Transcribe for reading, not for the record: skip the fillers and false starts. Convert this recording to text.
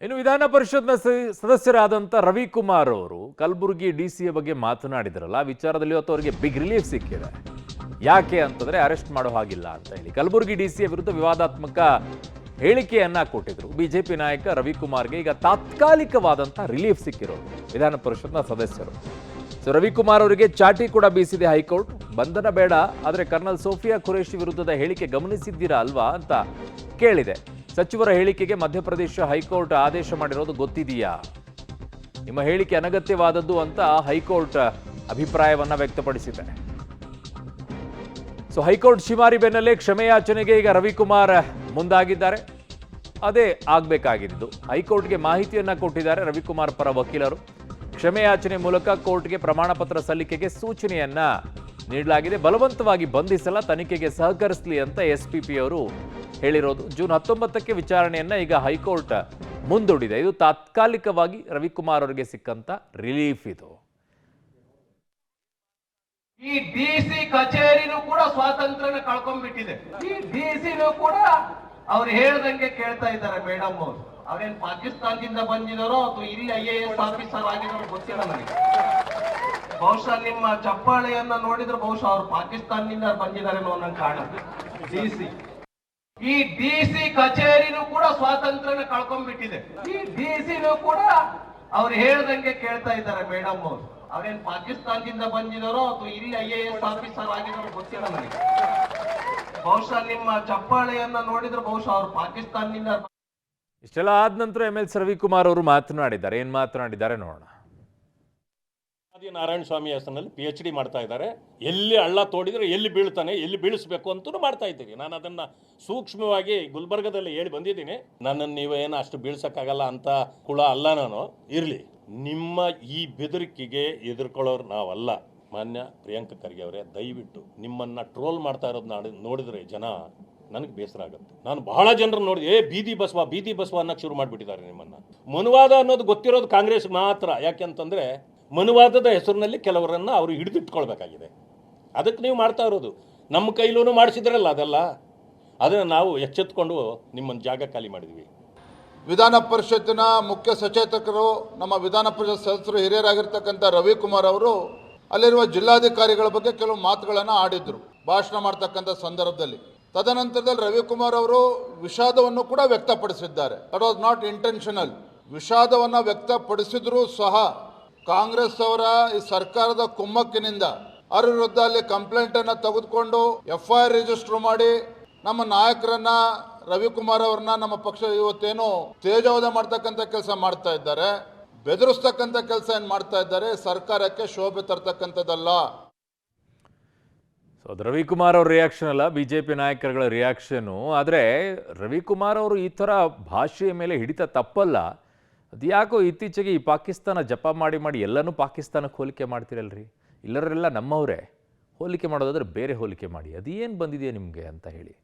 ಇನ್ನು ವಿಧಾನ ಪರಿಷತ್ನ ಸದಸ್ಯರಾದಂಥ ರವಿಕುಮಾರ್ ಅವರು ಕಲಬುರಗಿ ಡಿಸಿಯ ಬಗ್ಗೆ ಮಾತನಾಡಿದ್ರಲ್ಲ, ಆ ವಿಚಾರದಲ್ಲಿ ಇವತ್ತು ಅವರಿಗೆ ಬಿಗ್ ರಿಲೀಫ್ ಸಿಕ್ಕಿದೆ. ಯಾಕೆ ಅಂತಂದ್ರೆ ಅರೆಸ್ಟ್ ಮಾಡೋ ಹಾಗಿಲ್ಲ ಅಂತ ಹೇಳಿ ಕಲಬುರಗಿ ಡಿಸಿಯ ವಿರುದ್ಧ ವಿವಾದಾತ್ಮಕ ಹೇಳಿಕೆಯನ್ನ ಕೊಟ್ಟಿದ್ರು ಬಿಜೆಪಿ ನಾಯಕ ರವಿಕುಮಾರ್ಗೆ. ಈಗ ತಾತ್ಕಾಲಿಕವಾದಂಥ ರಿಲೀಫ್ ಸಿಕ್ಕಿರೋದು ವಿಧಾನ ಪರಿಷತ್ನ ಸದಸ್ಯರು. ಸೊ ರವಿಕುಮಾರ್ ಅವರಿಗೆ ಚಾಟಿ ಕೂಡ ಬೀಸಿದೆ ಹೈಕೋರ್ಟ್. ಬಂಧನ ಬೇಡ, ಆದರೆ ಕರ್ನಲ್ ಸೋಫಿಯಾ ಖುರೇಶಿ ವಿರುದ್ಧದ ಹೇಳಿಕೆ ಗಮನಿಸಿದ್ದೀರಾ ಅಲ್ವಾ ಅಂತ ಕೇಳಿದೆ. ಸಚಿವರ ಹೇಳಿಕೆಗೆ ಮಧ್ಯಪ್ರದೇಶ ಹೈಕೋರ್ಟ್ ಆದೇಶ ಮಾಡಿರೋದು ಗೊತ್ತಿದೆಯಾ? ನಿಮ್ಮ ಹೇಳಿಕೆ ಅನಗತ್ಯವಾದದ್ದು ಅಂತ ಹೈಕೋರ್ಟ್ ಅಭಿಪ್ರಾಯವನ್ನ ವ್ಯಕ್ತಪಡಿಸಿದೆ. ಸೊ ಹೈಕೋರ್ಟ್ ಶಿಮಾರಿ ಬೆನ್ನಲ್ಲೇ ಕ್ಷಮೆಯಾಚನೆಗೆ ಈಗ ರವಿಕುಮಾರ್ ಮುಂದಾಗಿದ್ದಾರೆ. ಅದೇ ಆಗಬೇಕಾಗಿದ್ದು. ಹೈಕೋರ್ಟ್ಗೆ ಮಾಹಿತಿಯನ್ನ ಕೊಟ್ಟಿದ್ದಾರೆ ರವಿಕುಮಾರ್ ಪರ ವಕೀಲರು. ಕ್ಷಮೆಯಾಚನೆ ಮೂಲಕ ಕೋರ್ಟ್ಗೆ ಪ್ರಮಾಣ ಪತ್ರ ಸಲ್ಲಿಕೆಗೆ ಸೂಚನೆಯನ್ನ ನೀಡಲಾಗಿದೆ. ಬಲವಂತವಾಗಿ ಬಂಧಿಸಲ್ಲ, ತನಿಖೆಗೆ ಸಹಕರಿಸಲಿ ಅಂತ ಎಸ್ಪಿಪಿ ಅವರು ಹೇಳಿರೋದು. ಜೂನ್ 19ಕ್ಕೆ ವಿಚಾರಣೆಯನ್ನ ಈಗ ಹೈಕೋರ್ಟ್ ಮುಂದೂಡಿದೆ. ಇದು ತಾತ್ಕಾಲಿಕವಾಗಿ ರವಿಕುಮಾರ್ ಅವರಿಗೆ ಸಿಕ್ಕಂತ ರಿಲೀಫ್. ಇದು ಈ ಡಿಸಿ ಕಚೇರಿನೂ ಕೂಡ ಸ್ವಾತಂತ್ರ್ಯನ ಕಳ್ಕೊಂಡ್ಬಿಟ್ಟಿದೆ. ಈ ಡಿಸಿನೂ ಕೂಡ ಅವ್ರು ಹೇಳ್ದಂಗೆ ಕೇಳ್ತಾ ಇದ್ದಾರೆ. ಮೇಡಮ್ ಅವರು ಅವ್ರೇನ್ ಪಾಕಿಸ್ತಾನದಿಂದ ಬಂದಿದಾರೋ ಅಥವಾ ಇಲ್ಲಿ IAS ಆಫೀಸರ್ ಆಗಿದಾರೋ ಗೊತ್ತಿಲ್ಲ ನನಗೆ. ಬಹುಶಃ ನಿಮ್ಮ ಚಪ್ಪಾಳೆಯನ್ನ ನೋಡಿದ್ರೆ ಬಹುಶಃ ಅವ್ರು ಪಾಕಿಸ್ತಾನದಿಂದ ಬಂದಿದ್ದಾರೆ ಅನ್ನೋ ಕಾಣುತ್ತೆ. ಡಿಸಿ ಈ ಡಿಸಿ ಕಚೇರಿನೂ ಕೂಡ ಸ್ವಾತಂತ್ರ್ಯನ ಕಳ್ಕೊಂಡ್ಬಿಟ್ಟಿದೆ. ಈ ಡಿಸಿನೂ ಕೂಡ ಅವ್ರು ಹೇಳ್ದಂಗೆ ಕೇಳ್ತಾ ಇದ್ದಾರೆ. ಮೇಡಮ್ ಅವರು ಅವ್ರೇನ್ ಪಾಕಿಸ್ತಾನದಿಂದ ಬಂದಿದಾರೋ ಅಥವಾ ಇಲ್ಲಿ IAS ಆಫೀಸರ್ ಆಗಿದಾರೋ ಗೊತ್ತಿಲ್ಲ ನನಗೆ. ಬಹುಶಃ ನಿಮ್ಮ ಚಪ್ಪಾಳೆಯನ್ನ ನೋಡಿದ್ರೆ ಬಹುಶಃ ಅವ್ರು ಪಾಕಿಸ್ತಾನದಿಂದ. ಇಷ್ಟೆಲ್ಲ ಆದ ನಂತರ MLC ರವಿಕುಮಾರ್ ಅವರು ಮಾತನಾಡಿದ್ದಾರೆ. ಏನ್ ಮಾತನಾಡಿದ್ದಾರೆ ನೋಡೋಣ. ನಾರಾಯಣ ಸ್ವಾಮಿ ಹೆಸರಿನಲ್ಲಿ PhD ಮಾಡ್ತಾ ಇದ್ದಾರೆ. ಎಲ್ಲಿ ಹಳ್ಳ ತೋಡಿದ್ರೆ ಎಲ್ಲಿ ಬೀಳ್ತಾನೆ, ಎಲ್ಲಿ ಬೀಳಿಸ್ಬೇಕು ಅಂತೂ ಮಾಡ್ತಾ ಇದ್ದೀವಿ. ನಾನು ಅದನ್ನ ಸೂಕ್ಷ್ಮವಾಗಿ ಗುಲ್ಬರ್ಗದಲ್ಲಿ ಹೇಳಿ ಬಂದಿದ್ದೀನಿ. ನನ್ನನ್ನು ನೀವೇನು ಅಷ್ಟು ಬೀಳ್ಸಕ್ಕಾಗಲ್ಲ ಅಂತ ಕುಳ ಅಲ್ಲ ನಾನು. ಇರಲಿ, ನಿಮ್ಮ ಈ ಬೆದರಿಕೆಗೆ ಎದುರ್ಕೊಳ್ಳೋರು ನಾವಲ್ಲ. ಮಾನ್ಯ ಪ್ರಿಯಾಂಕ ಖರ್ಗೆ ಅವರೇ, ದಯವಿಟ್ಟು ನಿಮ್ಮನ್ನ ಟ್ರೋಲ್ ಮಾಡ್ತಾ ಇರೋದು ನೋಡಿದ್ರೆ ಜನ ನನಗೆ ಬೇಸರ ಆಗುತ್ತೆ. ನಾನು ಬಹಳ ಜನರನ್ನು ನೋಡಿ ಬೀದಿ ಬಸವ ಅನ್ನಕ್ಕೆ ಶುರು ಮಾಡಿಬಿಟ್ಟಿದ್ದಾರೆ. ನಿಮ್ಮನ್ನ ಮನುವಾದ ಅನ್ನೋದು ಗೊತ್ತಿರೋದು ಕಾಂಗ್ರೆಸ್ ಮಾತ್ರ. ಯಾಕೆಂತಂದ್ರೆ ಮನುವಾದದ ಹೆಸರಿನಲ್ಲಿ ಕೆಲವರನ್ನು ಅವರು ಹಿಡಿದಿಟ್ಕೊಳ್ಬೇಕಾಗಿದೆ. ಅದಕ್ಕೆ ನೀವು ಮಾಡ್ತಾ ಇರೋದು. ನಮ್ಮ ಕೈಲೂ ಮಾಡಿಸಿದ್ರಲ್ಲ ಅದೆಲ್ಲ. ಅದನ್ನು ನಾವು ಎಚ್ಚೆತ್ಕೊಂಡು ನಿಮ್ಮನ್ನು ಜಾಗ ಖಾಲಿ ಮಾಡಿದ್ವಿ. ವಿಧಾನ ಪರಿಷತ್ತಿನ ಮುಖ್ಯ ಸಚೇತಕರು, ನಮ್ಮ ವಿಧಾನ ಪರಿಷತ್ ಸದಸ್ಯರು, ಹಿರಿಯರಾಗಿರ್ತಕ್ಕಂಥ ರವಿಕುಮಾರ್ ಅವರು ಅಲ್ಲಿರುವ ಜಿಲ್ಲಾಧಿಕಾರಿಗಳ ಬಗ್ಗೆ ಕೆಲವು ಮಾತುಗಳನ್ನು ಆಡಿದ್ರು ಭಾಷಣ ಮಾಡ್ತಕ್ಕಂಥ ಸಂದರ್ಭದಲ್ಲಿ. ತದನಂತರದಲ್ಲಿ ರವಿಕುಮಾರ್ ಅವರು ವಿಷಾದವನ್ನು ಕೂಡ ವ್ಯಕ್ತಪಡಿಸಿದ್ದಾರೆ. That was not intentional. ವಿಷಾದವನ್ನು ವ್ಯಕ್ತಪಡಿಸಿದ್ರೂ ಸಹ ಕಾಂಗ್ರೆಸ್ ಅವರ ಈ ಸರ್ಕಾರದ ಕುಮ್ಮಕ್ಕಿನಿಂದ ಅವರ ವಿರುದ್ಧ ಅಲ್ಲಿ ಕಂಪ್ಲೇಂಟನ್ನು ತೆಗೆದುಕೊಂಡು FIR ರಿಜಿಸ್ಟರ್ ಮಾಡಿ ನಮ್ಮ ನಾಯಕರನ್ನ, ರವಿಕುಮಾರ್ ಅವ್ರನ್ನ, ನಮ್ಮ ಪಕ್ಷ ಇವತ್ತೇನು ತೇಜೋವಧೆ ಮಾಡ್ತಕ್ಕಂಥ ಕೆಲಸ ಮಾಡ್ತಾ ಇದ್ದಾರೆ, ಬೆದರಿಸ್ತಕ್ಕಂಥ ಕೆಲಸ ಏನು ಮಾಡ್ತಾ ಇದ್ದಾರೆ, ಸರ್ಕಾರಕ್ಕೆ ಶೋಭೆ ತರ್ತಕ್ಕಂಥದ್ದಲ್ಲ. ಸೊ ಅದು ರವಿಕುಮಾರ್ ಅವ್ರ ರಿಯಾಕ್ಷನ್ ಅಲ್ಲ, ಬಿಜೆಪಿ ನಾಯಕರುಗಳ ರಿಯಾಕ್ಷನು. ಆದರೆ ರವಿಕುಮಾರ್ ಅವರು ಈ ಥರ ಭಾಷೆಯ ಮೇಲೆ ಹಿಡಿತ ತಪ್ಪಲ್ಲ. ಅದು ಯಾಕೋ ಇತ್ತೀಚೆಗೆ ಈ ಪಾಕಿಸ್ತಾನ ಜಪ ಮಾಡಿ ಎಲ್ಲನೂ ಪಾಕಿಸ್ತಾನಕ್ಕೆ ಹೋಲಿಕೆ ಮಾಡ್ತಿರಲ್ರಿ. ಇಲ್ಲರೆಲ್ಲ ನಮ್ಮವರೇ. ಹೋಲಿಕೆ ಮಾಡೋದಾದ್ರೆ ಬೇರೆ ಹೋಲಿಕೆ ಮಾಡಿ. ಅದೇನು ಬಂದಿದೆಯಾ ನಿಮಗೆ ಅಂತ ಹೇಳಿ.